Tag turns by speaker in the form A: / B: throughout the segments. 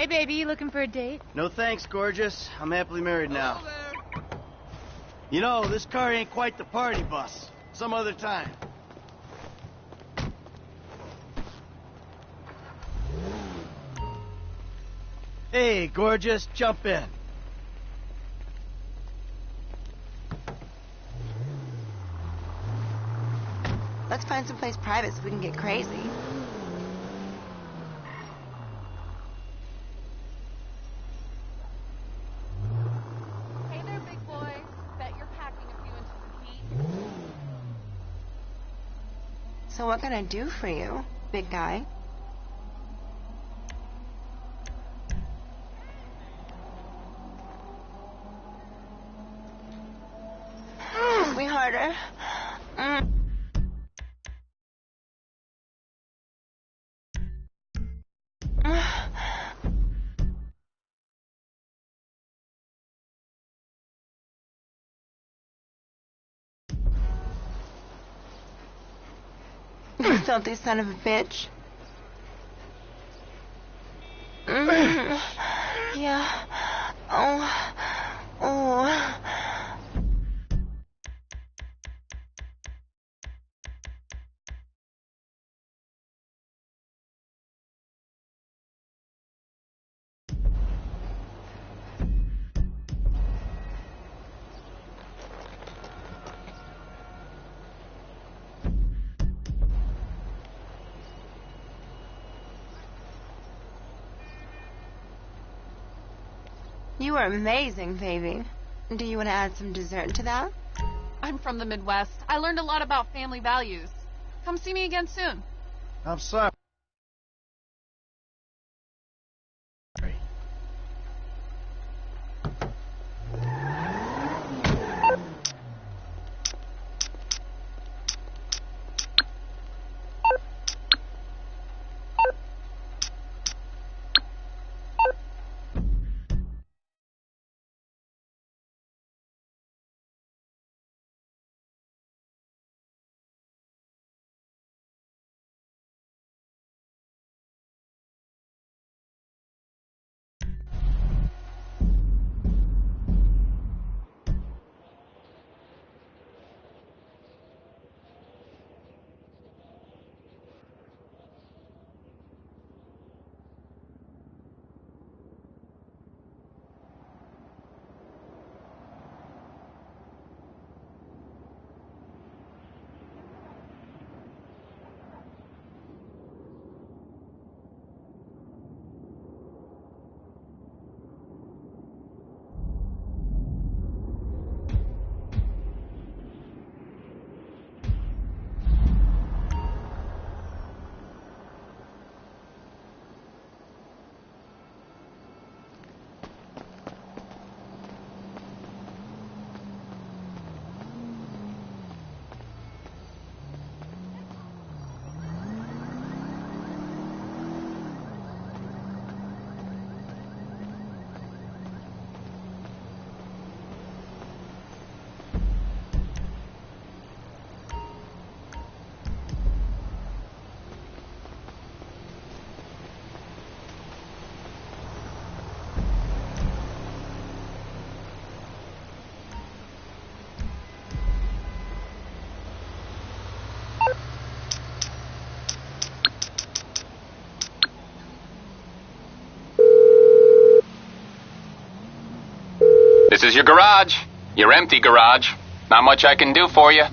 A: Hey, baby, you looking for a date?
B: No thanks, gorgeous. I'm happily married now. You know, this car ain't quite the party bus. Some other time. Hey, gorgeous, jump in.
C: Let's find someplace private so we can get crazy.
D: Hey there, big boy. Bet you're packing a few inches of heat.
C: So what can I do for you, big guy? Sweetheart. You filthy son of a bitch. Yeah. Oh. You are amazing, baby. Do you want to add some dessert to that?
D: I'm from the Midwest. I learned a lot about family values. Come see me again soon.
B: I'm sorry.
E: This is your garage. Your empty garage. Not much I can do for you.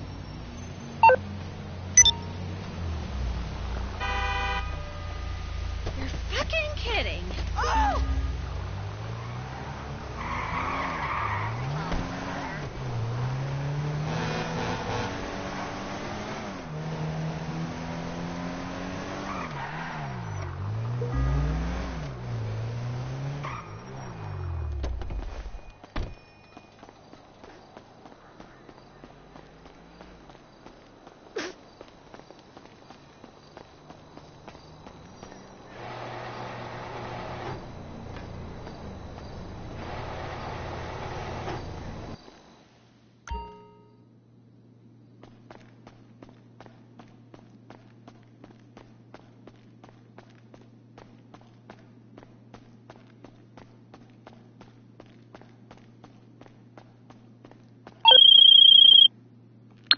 A: You're fucking kidding. Oh!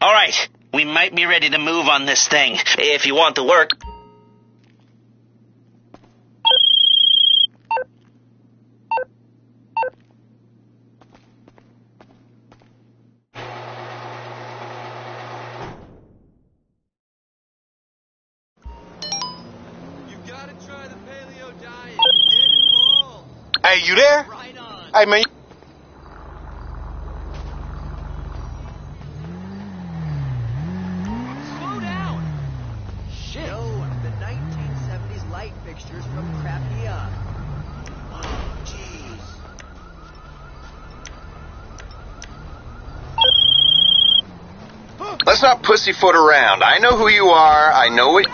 F: All right, we might be ready to move on this thing, if you want the work.
G: Hey, you there?
B: Right on.
G: Hey, man.
B: Slow down. Shit. No, the 1970s light fixtures from Crappy-a. Oh, jeez.
G: Let's not pussyfoot around. I know who you are. I know it.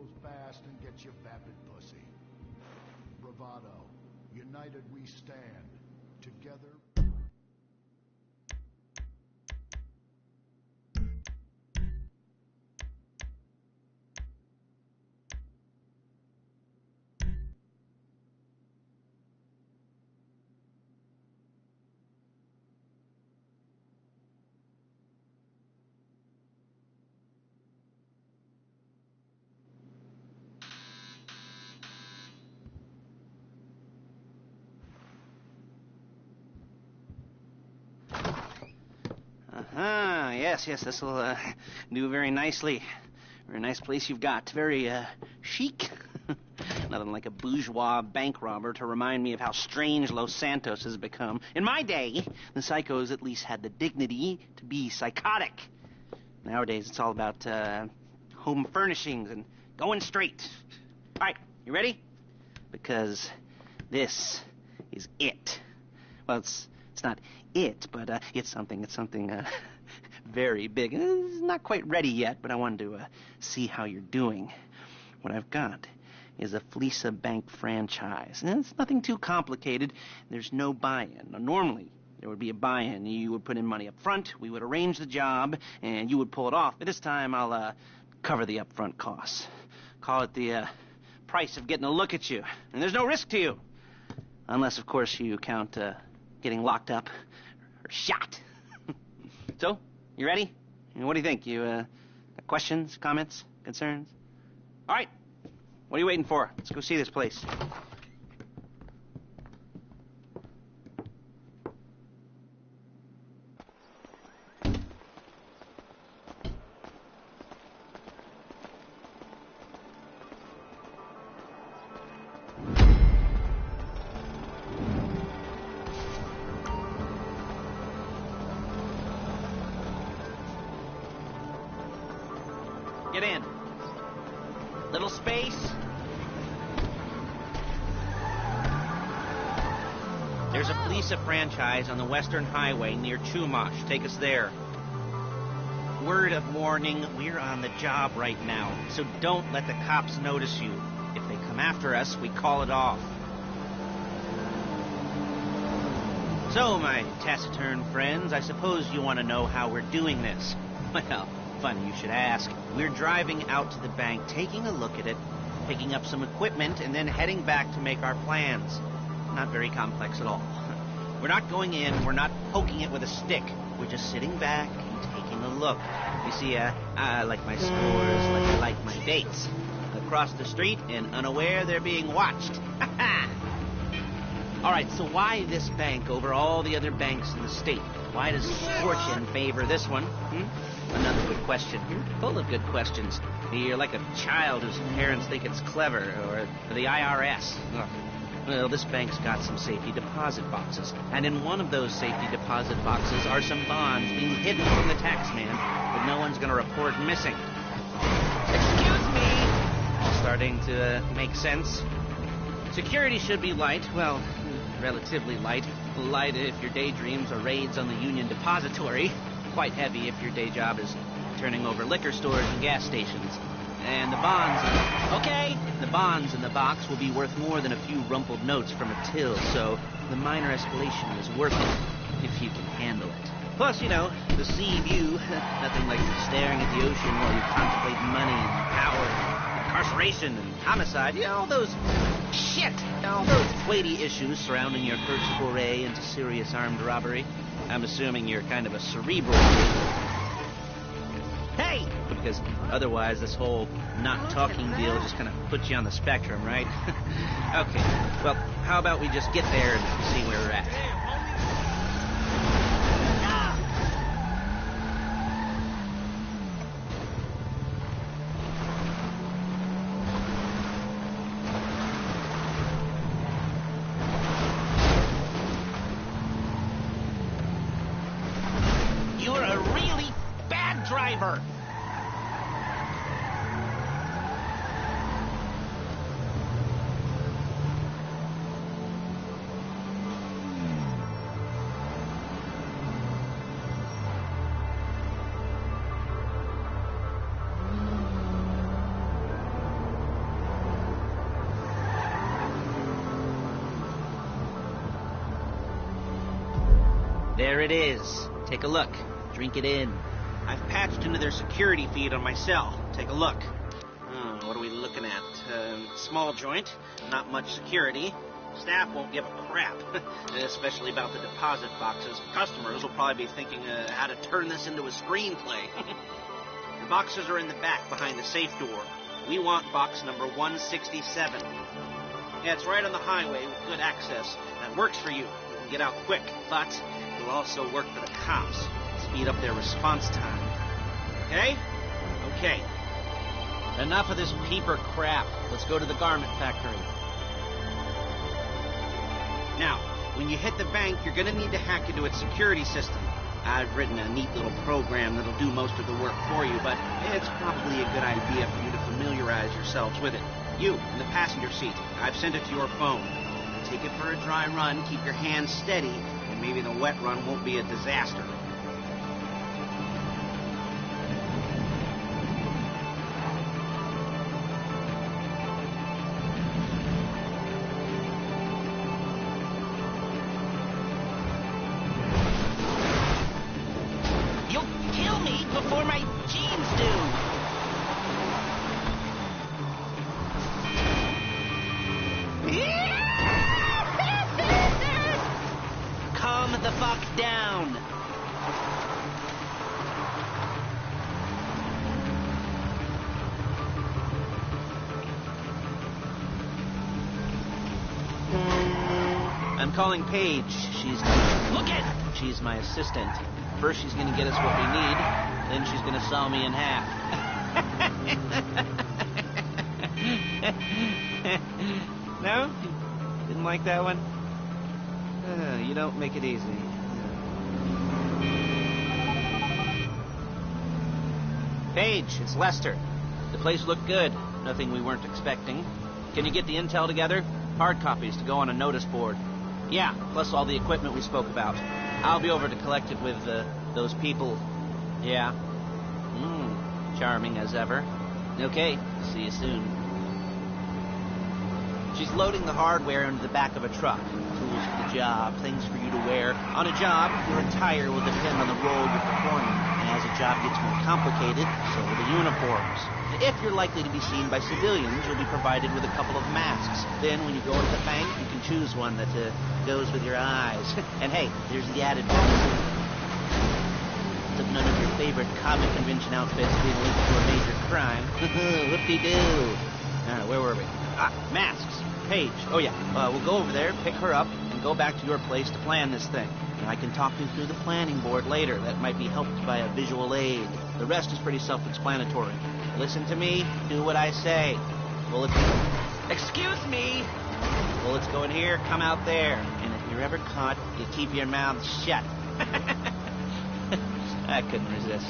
H: goes fast and gets you vapid pussy. Bravado. United we stand. Together...
F: Yes, this will do very nicely. Very nice place you've got. Very chic. Nothing like a bourgeois bank robber to remind me of how strange Los Santos has become. In my day, the psychos at least had the dignity to be psychotic. Nowadays, it's all about home furnishings and going straight. All right, you ready? Because this is it. Well, it's not it, but it's something very big. It's not quite ready yet, but I wanted to see how you're doing. What I've got is a Fleesa Bank franchise. And it's nothing too complicated. There's no buy-in. Now, normally, there would be a buy-in. You would put in money up front, we would arrange the job, and you would pull it off. But this time, I'll cover the upfront costs. Call it the price of getting a look at you. And there's no risk to you. Unless, of course, you count getting locked up or shot. So, you ready? What do you think? You got questions, comments, concerns? All right. What are you waiting for? Let's go see this place. Get in. Little space. There's a Fleesa franchise on the Western Highway near Chumash. Take us there. Word of warning, we're on the job right now, so don't let the cops notice you. If they come after us, we call it off. So, my taciturn friends, I suppose you want to know how we're doing this. Well, funny you should ask. We're driving out to the bank, taking a look at it, picking up some equipment, and then heading back to make our plans. Not very complex at all. We're not going in, we're not poking it with a stick. We're just sitting back and taking a look. You see, I like my scores like I like my dates. Across the street and unaware they're being watched. All right, so why this bank over all the other banks in the state? Why does fortune favor this one? Another good question. You're full of good questions. You're like a child whose parents think it's clever, or the IRS. Ugh. Well, this bank's got some safety deposit boxes, and in one of those safety deposit boxes are some bonds being hidden from the tax man that no one's going to report missing. Excuse me! All starting to make sense. Security should be light, well, relatively light. Light if your daydreams are raids on the Union Depository. Quite heavy if your day job is turning over liquor stores and gas stations. And the bonds... Okay, the bonds in the box will be worth more than a few rumpled notes from a till, so the minor escalation is worth it, if you can handle it. Plus, you know, the sea view, nothing like staring at the ocean while you contemplate money and power, incarceration and homicide, you know, all those... Shit! All those weighty issues surrounding your first foray into serious armed robbery. I'm assuming you're kind of a cerebral... Hey! Because otherwise this whole not talking deal just kind of puts you on the spectrum, right? Okay, well, how about we just get there and see where we're at? You're a really bad driver! There it is. Take a look. Drink it in. I've patched into their security feed on my cell. Take a look. What are we looking at? Small joint, not much security. Staff won't give a crap, especially about the deposit boxes. Customers will probably be thinking how to turn this into a screenplay. The boxes are in the back behind the safe door. We want box number 167. Yeah, it's right on the highway with good access. That works for you. You can get out quick, but it'll also work for the cops. Speed up their response time. Okay? Okay. Enough of this peeper crap. Let's go to the garment factory. Now, when you hit the bank, you're going to need to hack into its security system. I've written a neat little program that'll do most of the work for you, but it's probably a good idea for you to familiarize yourselves with it. You, in the passenger seat, I've sent it to your phone. Take it for a dry run, keep your hands steady, and maybe the wet run won't be a disaster. I'm calling Paige. She's my assistant. First she's gonna get us what we need, then she's gonna saw me in half. No? Didn't like that one? You don't make it easy. Paige, it's Lester. The place looked good. Nothing we weren't expecting. Can you get the intel together? Hard copies to go on a notice board. Yeah, plus all the equipment we spoke about. I'll be over to collect it with those people. Yeah. Charming as ever. Okay, see you soon. She's loading the hardware into the back of a truck. Tools for the job, things for you to wear. On a job, your attire will depend on the role you're performing. And as a job gets more complicated, so will the uniforms. If you're likely to be seen by civilians, you'll be provided with a couple of masks. Then when you go into the bank, you can choose one that goes with your eyes. And hey, there's the added bonus of none of your favorite comic convention outfits being linked to a major crime. Whoop-de-doo. Where were we? Masks. Paige. Oh, yeah. We'll go over there, pick her up, and go back to your place to plan this thing. And I can talk you through the planning board later. That might be helped by a visual aid. The rest is pretty self-explanatory. Listen to me. Do what I say. Bullets... Excuse me! Bullets go in here, come out there. And if you're ever caught, you keep your mouth shut. I couldn't resist.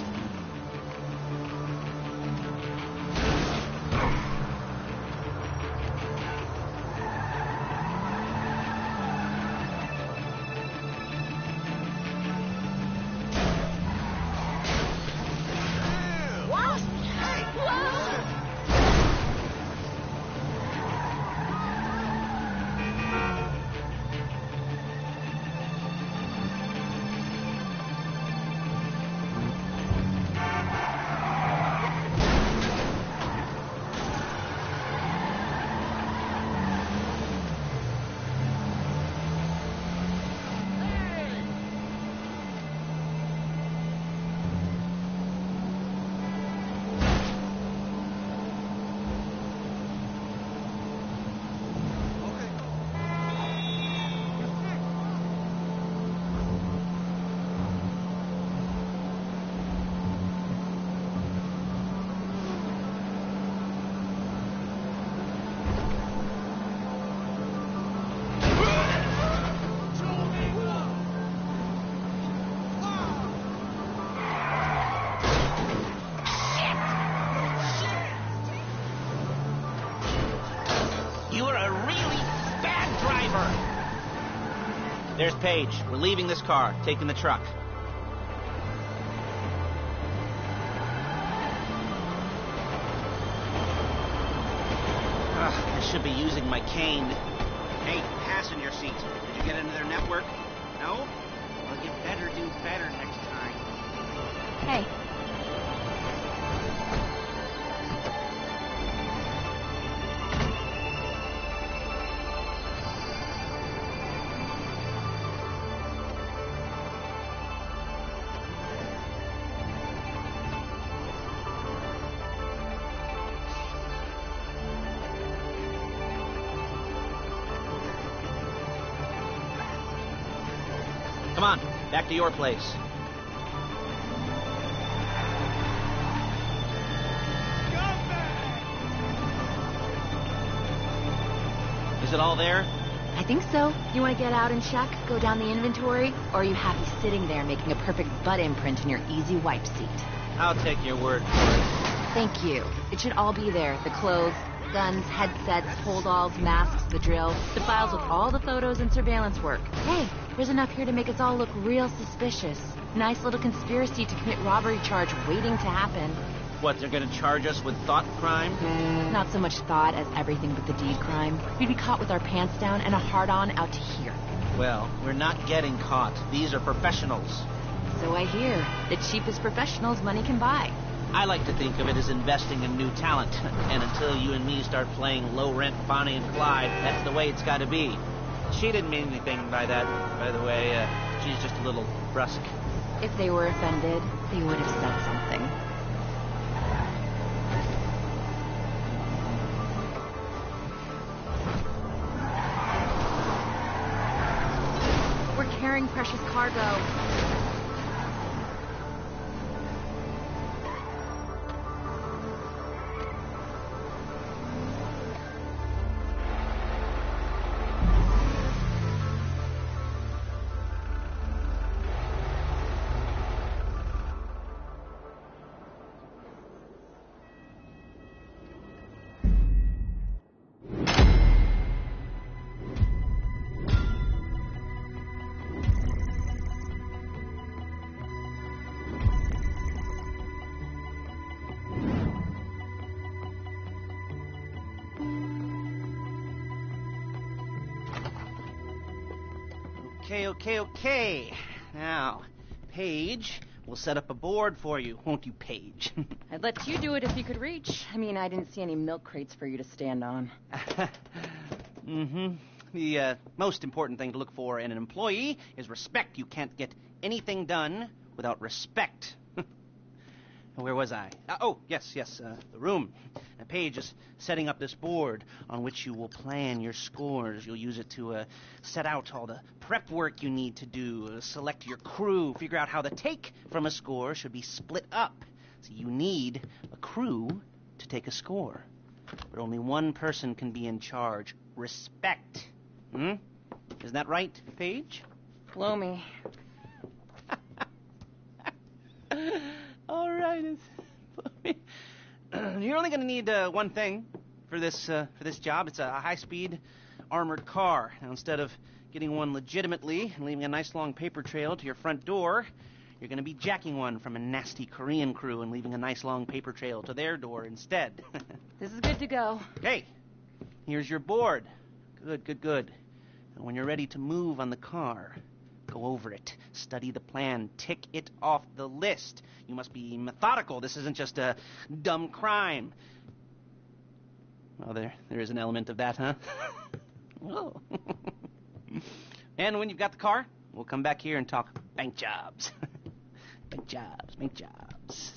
F: There's Paige. We're leaving this car, taking the truck. I should be using my cane. Hey, passenger seat. Did you get into their network? No? Well, you better do better next time.
A: Hey,
F: Come on, back to your place. Is it all there?
A: I think so. You want to get out and check? Go down the inventory? Or are you happy sitting there making a perfect butt imprint in your easy wipe seat?
F: I'll take your word for it.
A: Thank you. It should all be there. The clothes, guns, headsets, holdalls, masks, the drill, the files with all the photos and surveillance work. Hey, there's enough here to make us all look real suspicious. Nice little conspiracy to commit robbery charge waiting to happen.
F: What, they're gonna charge us with thought crime?
A: Not so much thought as everything but the deed crime. We'd be caught with our pants down and a hard-on out to here.
F: Well, we're not getting caught. These are professionals.
A: So I hear. The cheapest professionals money can buy.
F: I like to think of it as investing in new talent. And until you and me start playing low-rent Bonnie and Clyde, that's the way it's gotta be. She didn't mean anything by that, by the way. She's just a little brusque.
A: If they were offended, they would have said something. We're carrying precious cargo.
F: Okay. Now, Paige, we'll set up a board for you, won't you, Paige?
A: I'd let you do it if you could reach. I mean, I didn't see any milk crates for you to stand on.
F: Mm-hmm. The most important thing to look for in an employee is respect. You can't get anything done without respect. Where was I? Yes, the room. Paige is setting up this board on which you will plan your scores. You'll use it to set out all the prep work you need to do, select your crew, figure out how the take from a score should be split up. So you need a crew to take a score. But only one person can be in charge. Respect. Isn't that right, Paige?
A: Blow me.
F: All right. You're only going to need one thing for this job. It's a high-speed armored car. Now, instead of getting one legitimately and leaving a nice long paper trail to your front door, you're going to be jacking one from a nasty Korean crew and leaving a nice long paper trail to their door instead.
A: This is good to go.
F: Okay, here's your board. Good. And when you're ready to move on the car, go over it, study the plan, tick it off the list. You must be methodical. This isn't just a dumb crime. Well, there is an element of that, huh? Oh. And when you've got the car, we'll come back here and talk bank jobs. Bank jobs.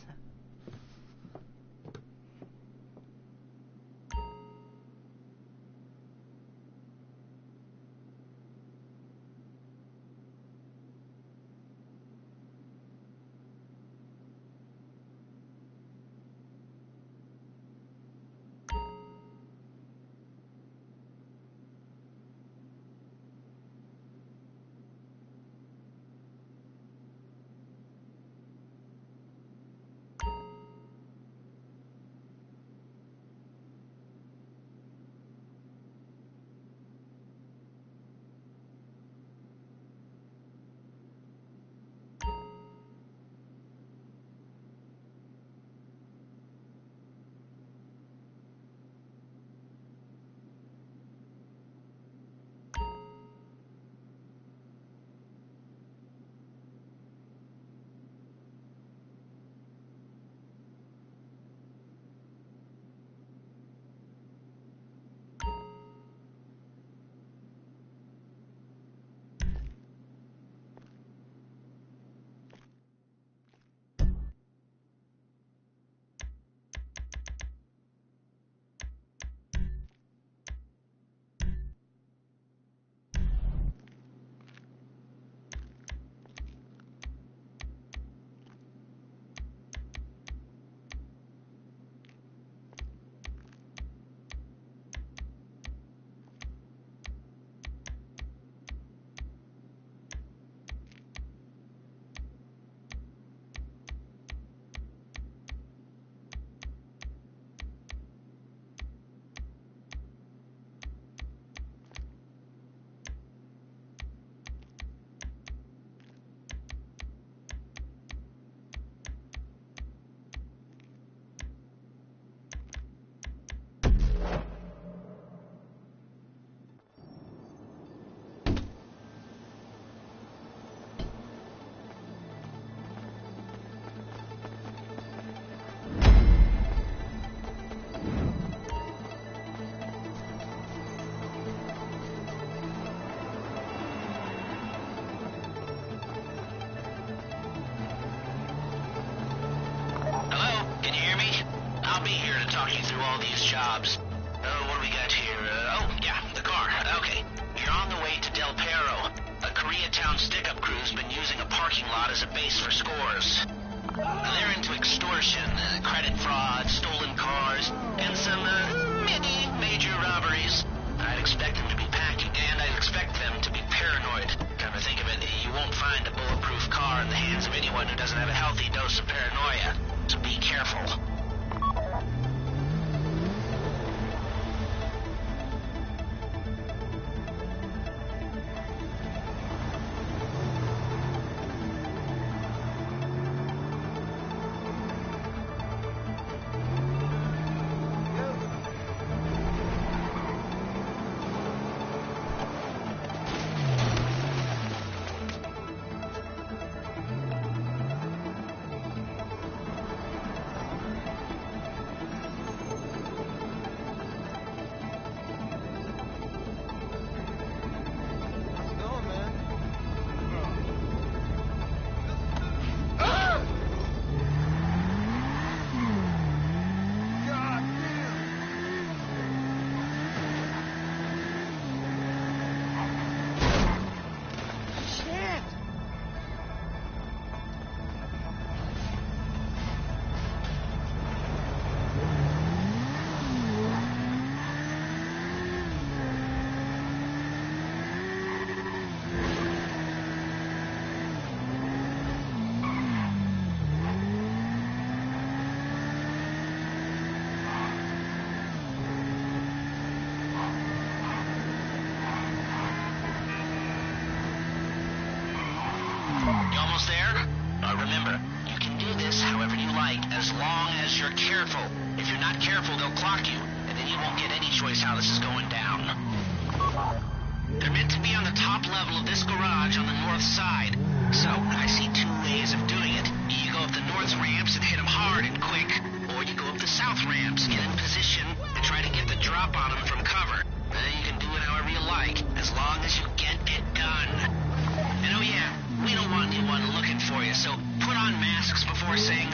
F: be here to talk you through all these jobs. What do we got here? The car. Okay. You're on the way to Del Perro. A Koreatown stick-up crew's been using a parking lot as a base for scores. They're into extortion, credit fraud, stolen cars, and some, major robberies. I'd expect them to be packing, and I'd expect them to be paranoid. Come to think of it, you won't find a bulletproof car in the hands of anyone who doesn't have a healthy dose of paranoia. So be careful. Remember, you can do this however you like, as long as you're careful. If you're not careful, they'll clock you, and then you won't get any choice how this is going down. They're meant to be on the top level of this garage on the north side. So, I see two ways of doing it. You go up the north ramps and hit them hard and quick, or you go up the south ramps, get in position, and try to get the drop on them from cover. Then you can do it however you like, as long as you get it done. And oh yeah, we don't want anyone looking for you, so put on masks before saying